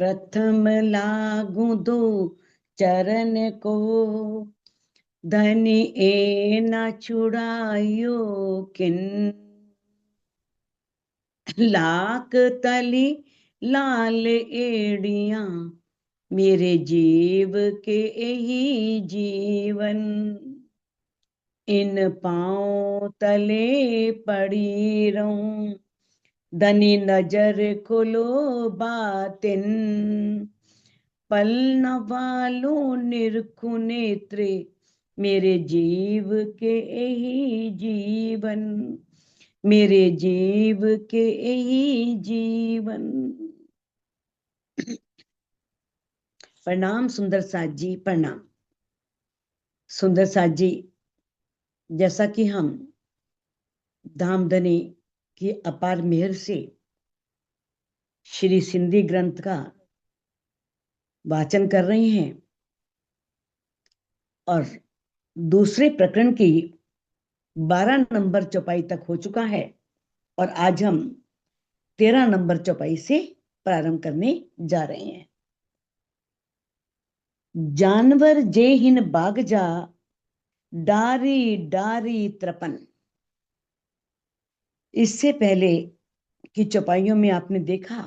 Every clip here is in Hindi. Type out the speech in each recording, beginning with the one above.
प्रथम लागू दो चरण को, धनी ए न छुड़ायो किन। लाख तली लाल एड़ियां, मेरे जीव के यही जीवन। इन पांव तले पड़ी रहूं, धनी नजर खोलो बातिन। पल न वालो निरखु नेत्रे, मेरे जीव के यही जीवन। मेरे जीव के यही जीवन। प्रणाम सुंदर साथ जी, प्रणाम। सुंदर साथ जी, जैसा कि हम धामधनी की अपार मेहर से श्री सिंधी ग्रंथ का वाचन कर रहे हैं और दूसरे प्रकरण की 12 नंबर चौपाई तक हो चुका है, और आज हम 13 नंबर चौपाई से प्रारंभ करने जा रहे हैं। जानवर जे हिन बाग जा, डारी डारी त्रपन। इससे पहले की चौपाइयों में आपने देखा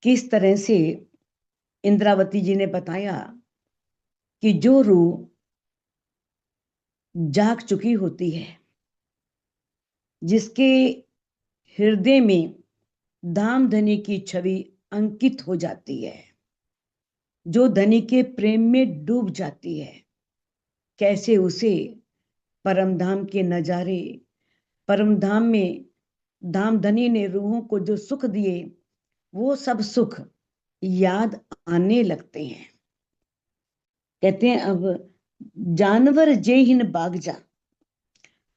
किस तरह से इंद्रावती जी ने बताया कि जो रूह जाग चुकी होती है, जिसके हृदय में धामधनी की छवि अंकित हो जाती है, जो धनी के प्रेम में डूब जाती है, कैसे उसे परमधाम के नजारे, परमधाम में धामधनी ने रूहों को जो सुख दिए, वो सब सुख याद आने लगते हैं। कहते हैं अब जानवर जे हिन बाग जा।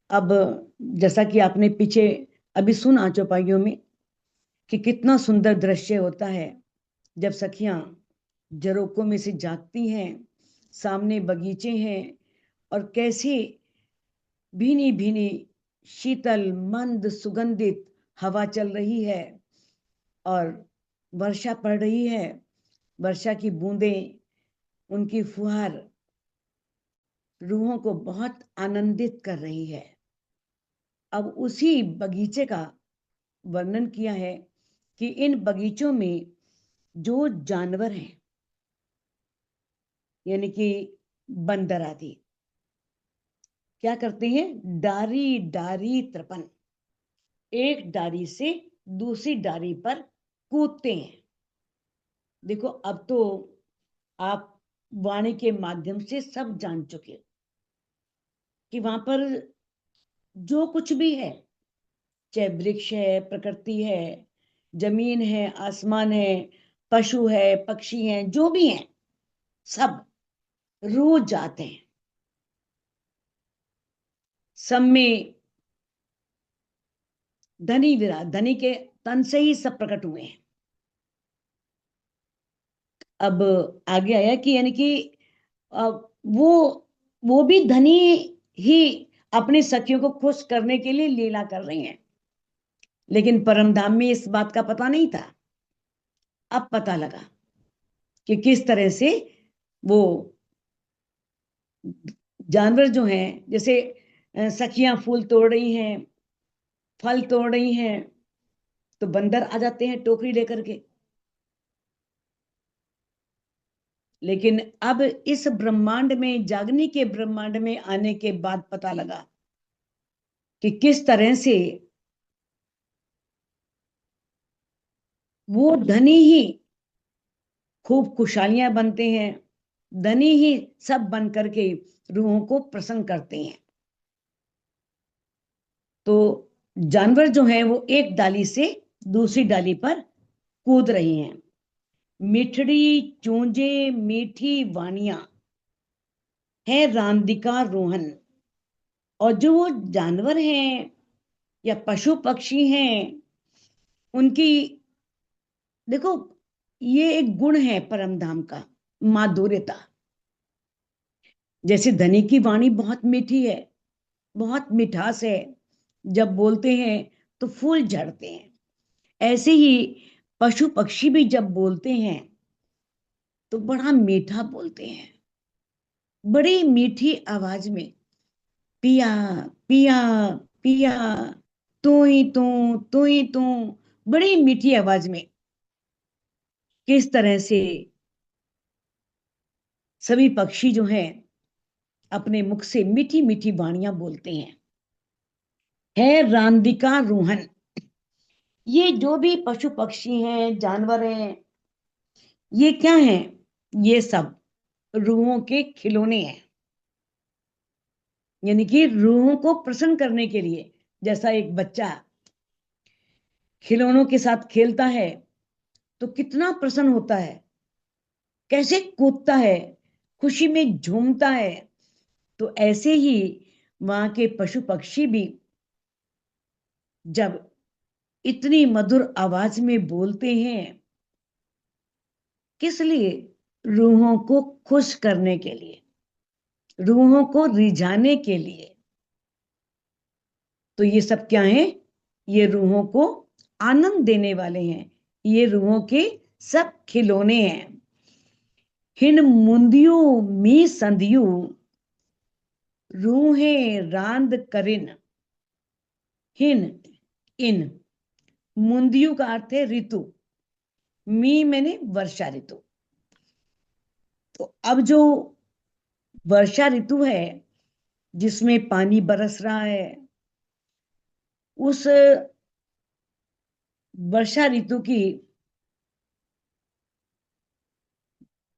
अब जैसा कि आपने पीछे अभी सुना चौपाइयों में कि कितना सुंदर दृश्य होता है जब सखियां झरोकों में से जागती हैं, सामने बगीचे हैं और कैसे भीनी भीनी शीतल मंद सुगंधित हवा चल रही है और वर्षा पड़ रही है। वर्षा की बूंदें, उनकी फुहार रूहों को बहुत आनंदित कर रही है। अब उसी बगीचे का वर्णन किया है कि इन बगीचों में जो जानवर हैं, यानी कि बंदर आदि, क्या करते हैं? डारी डारी त्रपन, एक डारी से दूसरी डारी पर कूदते हैं। देखो, अब तो आप वाणी के माध्यम से सब जान चुके कि वहां पर जो कुछ भी है, चाहे वृक्ष है, प्रकृति है, जमीन है, आसमान है, पशु है, पक्षी हैं, जो भी हैं, सब रोज जाते हैं। सब में धनी विराट, धनी के तन से ही सब प्रकट हुए हैं। अब आगे आया कि यानी कि वो भी धनी ही अपनी सखियों को खुश करने के लिए लीला कर रही हैं, लेकिन परमधाम में इस बात का पता नहीं था। अब पता लगा कि किस तरह से वो जानवर जो हैं, जैसे सखियां फूल तोड़ रही हैं, फल तोड़ रही हैं, तो बंदर आ जाते हैं टोकरी लेकर के। लेकिन अब इस ब्रह्मांड में, जागनी के ब्रह्मांड में आने के बाद पता लगा कि किस तरह से वो धनी ही खूब खुशहालियां बनते हैं, धनी ही सब बन करके रूहों को प्रसन्न करते हैं। तो जानवर जो है वो एक डाली से दूसरी डाली पर कूद रही हैं। मिठड़ी चूंजे मीठी वानियां है रांदिका रोहन। और जो वो जानवर हैं या पशु पक्षी हैं, उनकी, देखो, ये एक गुण है परमधाम का, माधुर्यता। जैसे धनी की वाणी बहुत मीठी है, बहुत मिठास है, जब बोलते हैं तो फूल झड़ते हैं, ऐसे ही पशु पक्षी भी जब बोलते हैं तो बड़ा मीठा बोलते हैं, बड़ी मीठी आवाज में, पिया पिया पिया, तू ही तू, बड़ी मीठी आवाज में किस तरह से सभी पक्षी जो हैं अपने मुख से मीठी मीठी वाणियां बोलते हैं। है रांदिका रूहन, ये जो भी पशु पक्षी हैं, जानवर हैं, ये क्या हैं? ये सब रूहों के खिलौने हैं। यानी कि रूहों को प्रसन्न करने के लिए, जैसा एक बच्चा खिलौनों के साथ खेलता है तो कितना प्रसन्न होता है, कैसे कूदता है, खुशी में झूमता है, तो ऐसे ही वहां के पशु पक्षी भी जब इतनी मधुर आवाज में बोलते हैं, किस लिए? रूहों को खुश करने के लिए, रूहों को रिझाने के लिए। तो ये सब क्या है? ये रूहों को आनंद देने वाले हैं, ये रूहों के सब खिलौने हैं। हिन मुंदियो मी संधियु, रूहें रांद करिन। हिन, इन, मुंदियु का अर्थ है ऋतु, मी मैंने वर्षा ऋतु। तो अब जो वर्षा ऋतु है जिसमें पानी बरस रहा है, उस वर्षा ऋतु की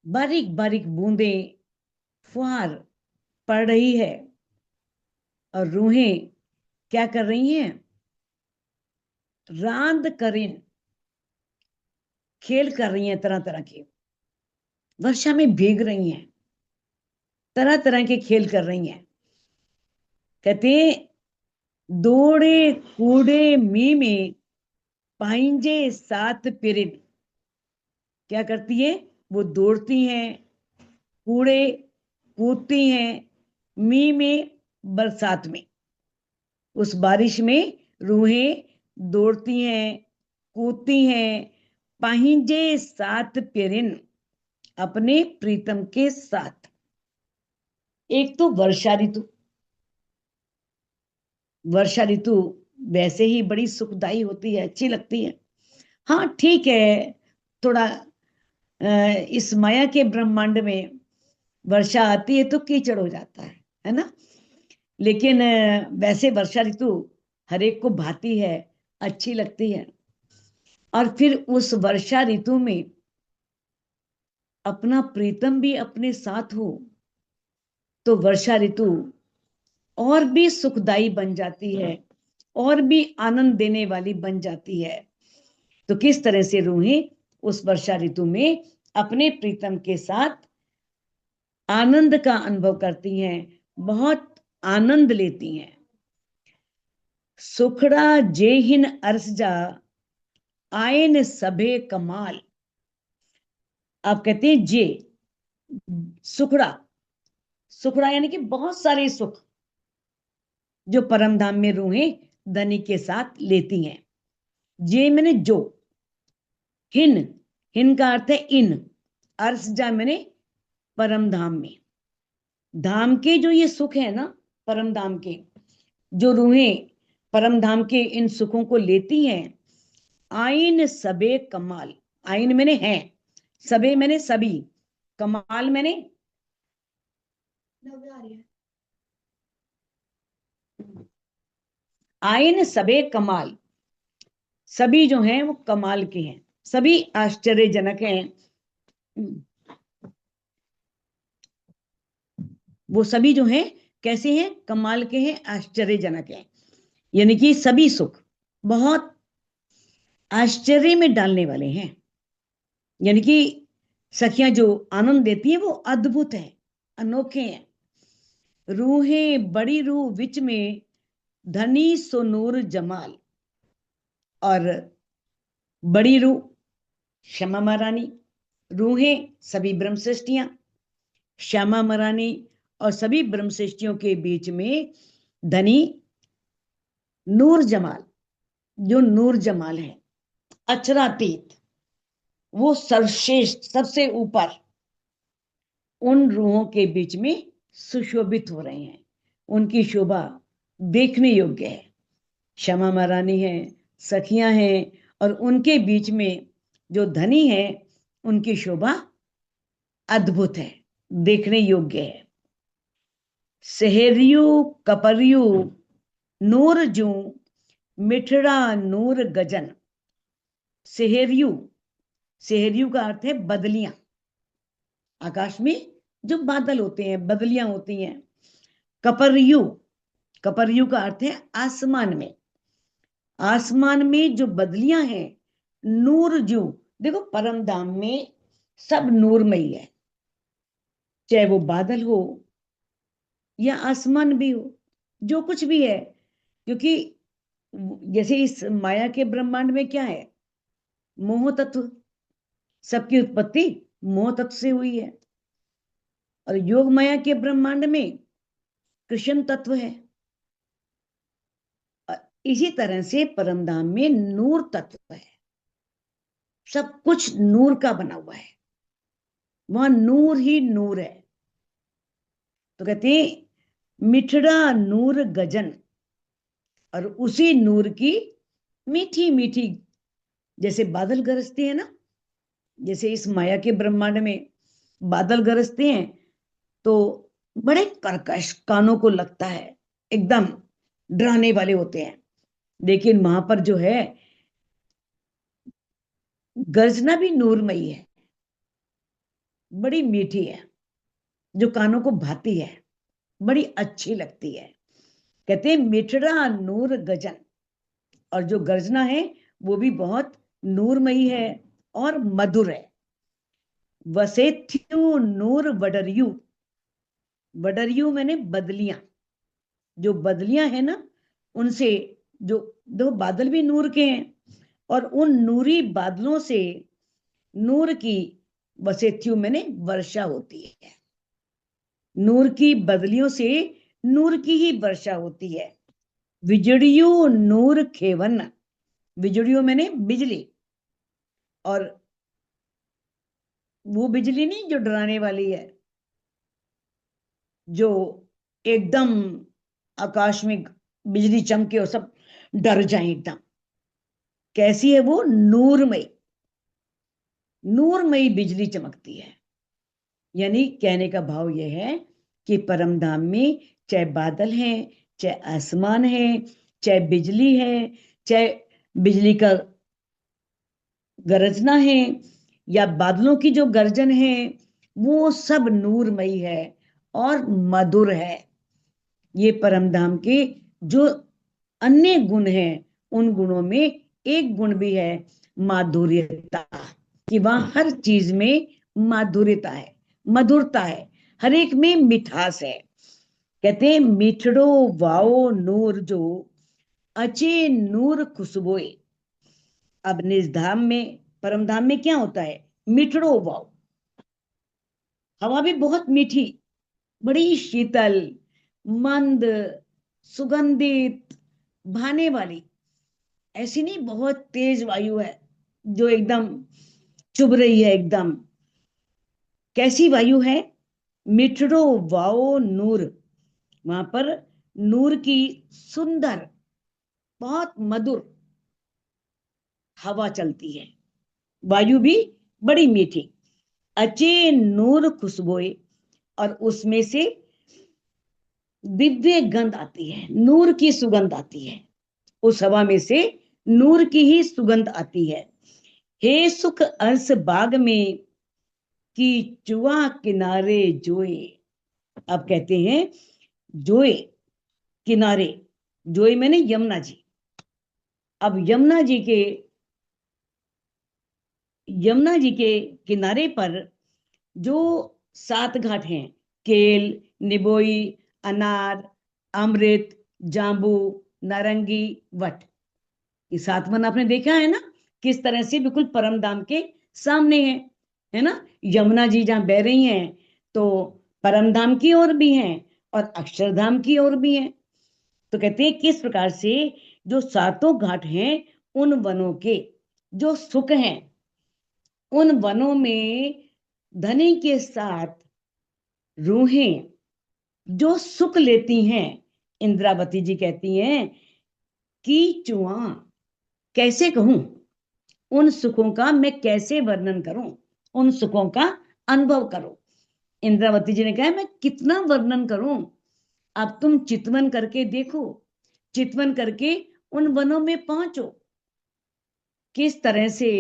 बारीक बारीक बूंदें, फुहार पड़ रही है और रूहें क्या कर रही हैं? रांद करिन, खेल कर रही हैं, तरह तरह के वर्षा में भीग रही हैं, तरह तरह के खेल कर रही हैं। कहते दौड़े कूड़े मी में पाइंजे सात पिरिन। क्या करती है? वो दौड़ती हैं, कूड़े कूदती हैं, मी में बरसात में, उस बारिश में रूहें दौड़ती हैं, कूदती हैं, पाहिंजे साथ पिरिन, अपने प्रीतम के साथ। एक तो वर्षा ऋतु, वर्षा ऋतु वैसे ही बड़ी सुखदाई होती है, अच्छी लगती है। हाँ ठीक है, थोड़ा इस माया के ब्रह्मांड में वर्षा आती है तो कीचड़ हो जाता है ना? लेकिन वैसे वर्षा ऋतु हर एक को भाती है, अच्छी लगती है। और फिर उस वर्षा ऋतु में अपना प्रीतम भी अपने साथ हो तो वर्षा ऋतु और भी सुखदाई बन जाती है, और भी आनंद देने वाली बन जाती है। तो किस तरह से रूहें उस वर्षा ऋतु में अपने प्रीतम के साथ आनंद का अनुभव करती हैं, बहुत आनंद लेती हैं। सुखड़ा जेहिन अरसजा, आयन सभे कमाल। आप कहते हैं जे, सुखड़ा, सुखड़ा यानी कि बहुत सारे सुख जो परम धाम में रूहें धनी के साथ लेती हैं। जे मैंने जो, हिन, हिन का अर्थ है इन, अर्सजा मैंने परम धाम में, धाम के जो ये सुख है ना, परम धाम के जो रूहें परम धाम के इन सुखों को लेती हैं, आइन सबे कमाल, आइन मैंने है, सबे मैंने सभी, कमाल मैंने आइन सबे कमाल, सभी जो हैं वो कमाल के हैं, सभी आश्चर्यजनक हैं। वो सभी जो हैं कैसे हैं? कमाल के हैं, आश्चर्यजनक हैं। यानी कि सभी सुख बहुत आश्चर्य में डालने वाले हैं। यानी कि सखियां जो आनंद देती हैं वो अद्भुत है, अनोखे हैं। रूहें बड़ी रूह विच में, धनी सो नूर जमाल। और बड़ी रूह श्यामा महारानी, रूहें सभी ब्रह्म सृष्टियां, श्यामा महारानी और सभी ब्रह्म सृष्टियों के बीच में धनी नूर जमाल, जो नूर जमाल है, अक्षरातीत, वो सर्वश्रेष्ठ सबसे ऊपर उन रूहों के बीच में सुशोभित हो रहे हैं। उनकी शोभा देखने योग्य है। क्षमा महारानी है, सखियां हैं, और उनके बीच में जो धनी है उनकी शोभा अद्भुत है, देखने योग्य है। सहेरियू कपरियू नूर जू मिठड़ा नूर गजन। सहेरियू, सहेरियू का अर्थ है बदलियां। आकाश में जो बादल होते हैं, बदलियां होती हैं। कपरियू, कपरियू का अर्थ है आसमान में। आसमान में जो बदलियां हैं, नूर जू, देखो परम धाम में सब नूरमयी है, चाहे वो बादल हो या आसमान भी हो, जो कुछ भी है। क्योंकि जैसे इस माया के ब्रह्मांड में क्या है, मोह तत्व, सबकी उत्पत्ति मोह तत्व से हुई है। और योग माया के ब्रह्मांड में कृष्ण तत्व है। इसी तरह से परमधाम में नूर तत्व है, सब कुछ नूर का बना हुआ है, वहां नूर ही नूर है। तो कहते हैं मिठड़ा नूर गजन, और उसी नूर की मीठी मीठी, जैसे बादल गरजते हैं ना, जैसे इस माया के ब्रह्मांड में बादल गरजते हैं तो बड़े कर्कश, कानों को लगता है, एकदम डराने वाले होते हैं। लेकिन वहां पर जो है गर्जना भी नूरमयी है, बड़ी मीठी है, जो कानों को भाती है, बड़ी अच्छी लगती है। कहते हैं मिठड़ा नूर गजन, और जो गर्जना है वो भी बहुत नूरमयी है और मधुर है। वसेथ्यु नूर वडरियु, वडरियु मैंने बदलियां, जो बदलियां है ना उनसे, जो दो बादल भी नूर के हैं, और उन नूरी बादलों से नूर की, वसेथ्यु मैंने वर्षा होती है। नूर की बदलियों से नूर की ही वर्षा होती है। विजड़ियो नूर खेवन, विजड़ियो मैंने बिजली, और वो बिजली नहीं जो डराने वाली है, जो एकदम आकाश में बिजली चमके और सब डर जाए एकदम, कैसी है वो, नूरमयी, नूरमयी बिजली चमकती है। यानी कहने का भाव यह है कि परम धाम में चाहे बादल है, चाहे आसमान है, चाहे बिजली है, चाहे बिजली का गरजना है, या बादलों की जो गर्जन है, वो सब नूरमयी है और मधुर है। ये परम धाम के जो अन्य गुण हैं, उन गुणों में एक गुण भी है माधुर्यता, कि वहां हर चीज में माधुर्यता है, मधुरता है, हर एक में मिठास है। कहते हैं मिठड़ो वाओ नूर जो अचे नूर खुशबोए। अब निज धाम में, परम धाम में क्या होता है, मिठड़ो वाओ, हवा भी बहुत मीठी, बड़ी शीतल, मंद, सुगंधित, भाने वाली। ऐसी नहीं बहुत तेज वायु है जो एकदम चुभ रही है एकदम। कैसी वायु है, मिठड़ो वाओ नूर, वहां पर नूर की सुंदर, बहुत मधुर हवा चलती है, वायु भी बड़ी मीठी। अचे नूर खुशबोए, और उसमें से दिव्य गंध आती है, नूर की सुगंध आती है, उस हवा में से नूर की ही सुगंध आती है। हे सुख अर्स बाग में कि चुआ किनारे जोए। अब कहते हैं जोए, किनारे, जोए मैंने यमुना जी। अब यमुना जी के किनारे पर जो 7 घाट हैं, केल, निबोई, अनार, अमृत, जांबू, नारंगी, वट, ये 7 वन आपने देखा है ना, किस तरह से बिल्कुल परम धाम के सामने है ना। यमुना जी जहां बह रही हैं तो परम धाम की ओर भी हैं और अक्षरधाम की ओर भी हैं। तो कहते हैं किस प्रकार से जो 7 घाट हैं, उन वनों के जो सुख हैं, उन वनों में धनी के साथ रूहें जो सुख लेती हैं, इंद्रावती जी कहती हैं कि चुआ कैसे कहूं, उन सुखों का मैं कैसे वर्णन करूं, उन सुखों का अनुभव करो। इंद्रावती जी ने कहा मैं कितना वर्णन करूं, अब तुम चितवन करके देखो, चितवन करके उन वनों में पहुंचो। किस तरह से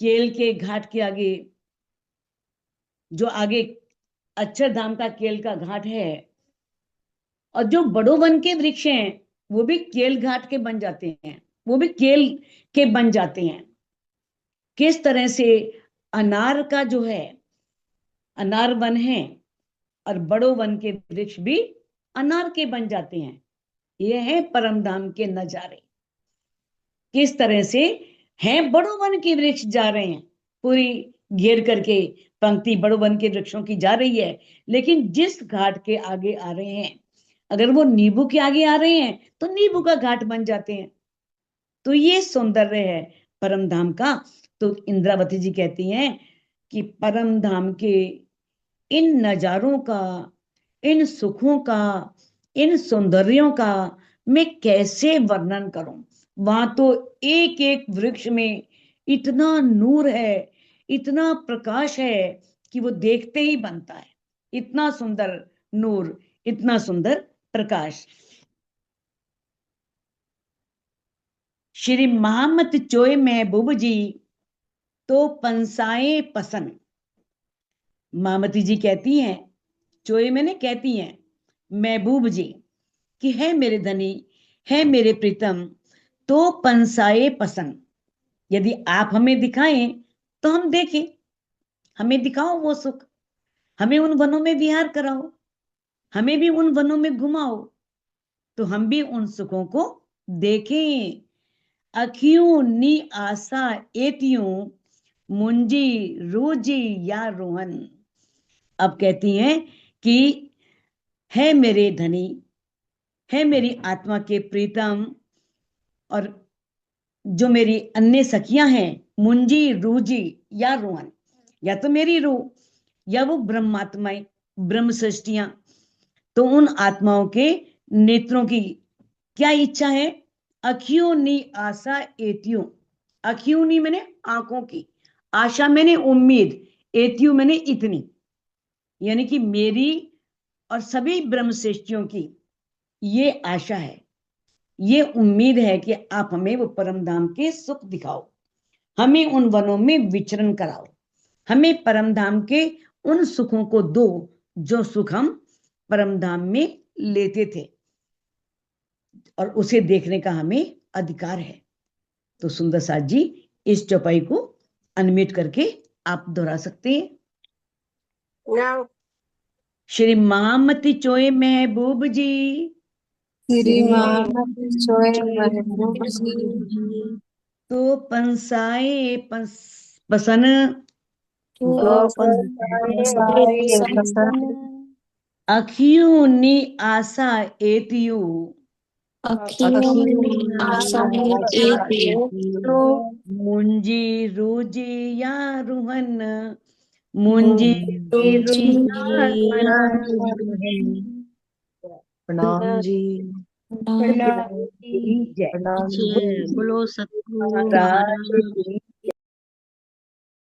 केल के घाट के आगे, जो आगे अक्षरधाम का केल का घाट है, और जो बड़ो वन के वृक्ष हैं वो भी केल घाट के बन जाते हैं, वो भी केल के बन जाते हैं। किस तरह से अनार का जो है, अनार वन है और बड़ो वन के वृक्ष भी अनार के बन जाते हैं। ये है परम धाम के नजारे। किस तरह से हैं बड़ो वन के वृक्ष जा रहे हैं, पूरी घेर करके पंक्ति बड़ो वन के वृक्षों की जा रही है, लेकिन जिस घाट के आगे आ रहे हैं, अगर वो नींबू के आगे आ रहे हैं तो नींबू का घाट बन जाते हैं। तो ये सौंदर्य है परम धाम का। तो इंद्रावती जी कहती हैं कि परम धाम के इन नजारों का, इन सुखों का, इन सौंदर्यों का मैं कैसे वर्णन करूं। वहां तो एक एक वृक्ष में इतना नूर है, इतना प्रकाश है कि वो देखते ही बनता है। इतना सुंदर नूर, इतना सुंदर प्रकाश। श्री महामत चोय महबूब जी तो पंसाए पसंद। मामती जी कहती हैं, चोए मैंने कहती हैं महबूब जी कि है मेरे धनी, है मेरे प्रीतम, तो पंसाए पसंद। यदि आप हमें दिखाएं तो हम देखें, हमें दिखाओ वो सुख, हमें उन वनों में विहार कराओ, हमें भी उन वनों में घुमाओ, तो हम भी उन सुखों को देखें। अखियों नी आशा एतियों मुंजी रोजी या रोहन। अब कहती हैं कि है मेरे धनी, है मेरी आत्मा के प्रीतम, और जो मेरी अन्य सखियां हैं मुंजी रूजी या रोहन, या तो मेरी रूह या वो ब्रह्मात्माएं, ब्रह्म सृष्टियां, तो उन आत्माओं के नेत्रों की क्या इच्छा है। अखियों नी आशा एतियों, अखियों नी मैंने आंखों की, आशा मैंने उम्मीद, एतियों मैंने इतनी, यानी कि मेरी और सभी ब्रह्म सृष्टियों की ये आशा है, ये उम्मीद है कि आप हमें वो परम धाम के सुख दिखाओ, हमें उन वनों में विचरण कराओ, हमें परम धाम के उन सुखों को दो जो सुख हम परम धाम में लेते थे, और उसे देखने का हमें अधिकार है। तो सुंदर साथ जी इस चौपाई को अनम्यूट करके आप दोहरा सकते हैं। Now, श्री महामती चोए महबूब जी श्री महामती चोय महबूब जी तो पंसाए पसन, तो पंसाए पसंद, अखियों नी आशा एतियू अखियों में आशाएं एक तो मुंजी रोजी या रुहन, मुंजी रुचि रोजी या प्रणाम जी। नाम जय। प्रणाम जी। बोलो सतगुरु महाराज महाराज की